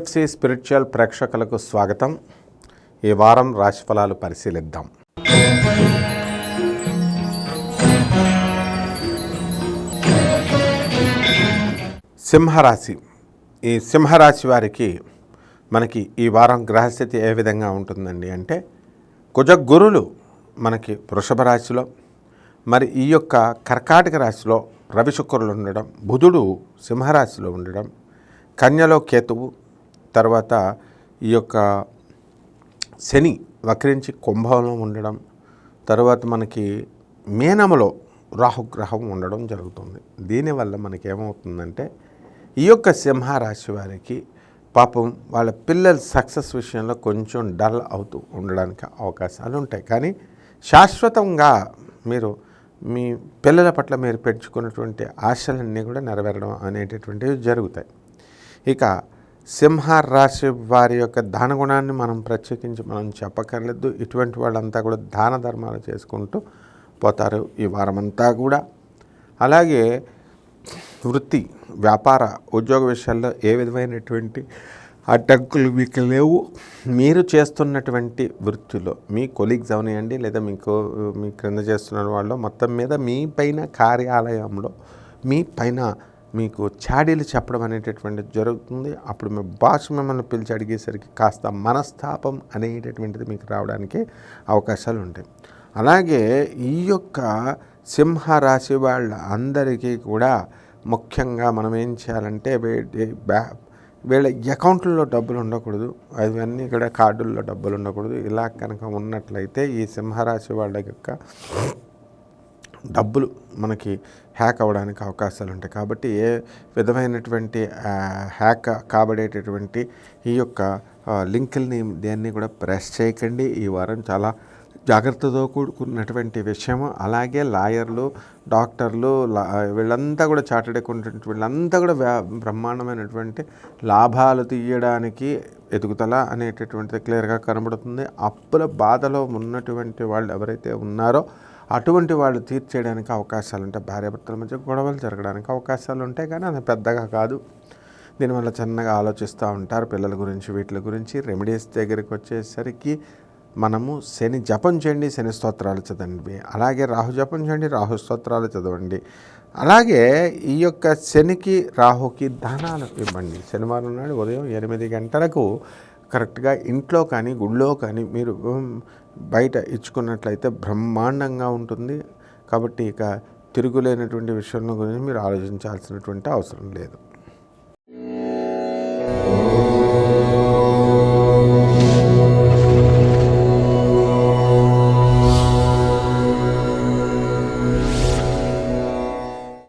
PFC spiritual ప్రేక్షకులకు స్వాగతం. ఈ వారం రాశిఫలాలు పరిశీలిద్దాం. సింహరాశి. ఈ సింహరాశి వారికి మనకి ఈ వారం గ్రహస్థితి ఏ విధంగా ఉంటుందండి అంటే, కుజగురులు మనకి వృషభ రాశిలో, మరి ఈ యొక్క కర్కాటక రాశిలో రవి శుక్రులు ఉండడం, బుధుడు సింహరాశిలో ఉండడం, కన్యలో కేతువు, తర్వాత ఈ యొక్క శని వక్రించి కుంభంలో ఉండడం, తర్వాత మనకి మీనములో రాహుగ్రహం ఉండడం జరుగుతుంది. దీనివల్ల మనకి ఏమవుతుందంటే, ఈ యొక్క సింహరాశి వారికి పాపం వాళ్ళ పిల్లల సక్సెస్ విషయంలో కొంచెం డల్ అవుతూ ఉండడానికి అవకాశాలు ఉంటాయి. కానీ శాశ్వతంగా మీరు మీ పిల్లల పట్ల మీరు పెంచుకున్నటువంటి ఆశలన్నీ కూడా నెరవేరడం అనేటటువంటివి జరుగుతాయి. ఇక సింహరాశి వారి యొక్క దాన గుణాన్ని మనం ప్రత్యేకించి మనం చెప్పక్కర్లేదు. ఇటువంటి వాళ్ళంతా కూడా దాన ధర్మాలు చేసుకుంటూ పోతారు ఈ వారమంతా కూడా. అలాగే వృత్తి, వ్యాపార, ఉద్యోగ విషయాల్లో ఏ విధమైనటువంటి అడ్డంకులు మీకు లేవు. మీరు చేస్తున్నటువంటి వృత్తిలో మీ కొలీగ్స్ అవనియండి, లేదా మీ క్రింద చేస్తున్న వాళ్ళు మొత్తం మీద మీ పైన కార్యాలయంలో మీ పైన మీకు చాడీలు చెప్పడం అనేటటువంటిది జరుగుతుంది. అప్పుడు మీ బాస్ మిమ్మల్ని పిలిచి అడిగేసరికి కాస్త మనస్తాపం అనేటటువంటిది మీకు రావడానికి అవకాశాలు ఉంటాయి. అలాగే ఈ యొక్క సింహరాశి వాళ్ళ అందరికీ కూడా ముఖ్యంగా మనం ఏం చేయాలంటే, వీళ్ళ అకౌంట్లలో డబ్బులు ఉండకూడదు, అవన్నీ కూడా కార్డుల్లో డబ్బులు ఉండకూడదు. ఇలా కనుక ఉన్నట్లయితే ఈ సింహరాశి వాళ్ళ యొక్క డబ్బులు మనకి హ్యాక్ అవ్వడానికి అవకాశాలు ఉంటాయి. కాబట్టి ఏ విధమైనటువంటి హ్యాక్ కాబడేటటువంటి ఈ యొక్క లింకుల్ని దేన్ని కూడా ప్రెస్ చేయకండి. ఈ వారం చాలా జాగ్రత్తతో కూడుకున్నటువంటి విషయము. అలాగే లాయర్లు, డాక్టర్లు, వీళ్ళంతా కూడా చార్టెడ్ అకౌంటెంట్, వీళ్ళంతా కూడా బ్రహ్మాండమైనటువంటి లాభాలు తీయడానికి ఎదుగుదల అనేటటువంటిది క్లియర్గా కనబడుతుంది. అప్పుల బాధలో ఉన్నటువంటి వాళ్ళు ఎవరైతే ఉన్నారో అటువంటి వాళ్ళు తీర్చేయడానికి అవకాశాలు ఉంటాయి. భార్యాభర్తల మధ్య గొడవలు జరగడానికి అవకాశాలు ఉంటాయి, కానీ అది పెద్దగా కాదు. దీనివల్ల చిన్నగా ఆలోచిస్తూ ఉంటారు పిల్లల గురించి, వీటి గురించి. రెమెడీస్ దగ్గరికి వచ్చేసరికి మనము శని జపం చేయండి, శని స్తోత్రాలు చదవండి. అలాగే రాహు జపం చేయండి, రాహు స్తోత్రాలు చదవండి. అలాగే ఈ యొక్క శనికి రాహుకి దానాలు ఇవ్వండి. శనివారం నాడు ఉదయం 8 గంటలకు కరెక్ట్గా ఇంట్లో కానీ గుళ్ళో కానీ మీరు బయట ఇచ్చుకున్నట్లయితే బ్రహ్మాండంగా ఉంటుంది. కాబట్టి ఇక తిరుగులేనటువంటి విషయం గురించి మీరు ఆలోచించాల్సినటువంటి అవసరం లేదు.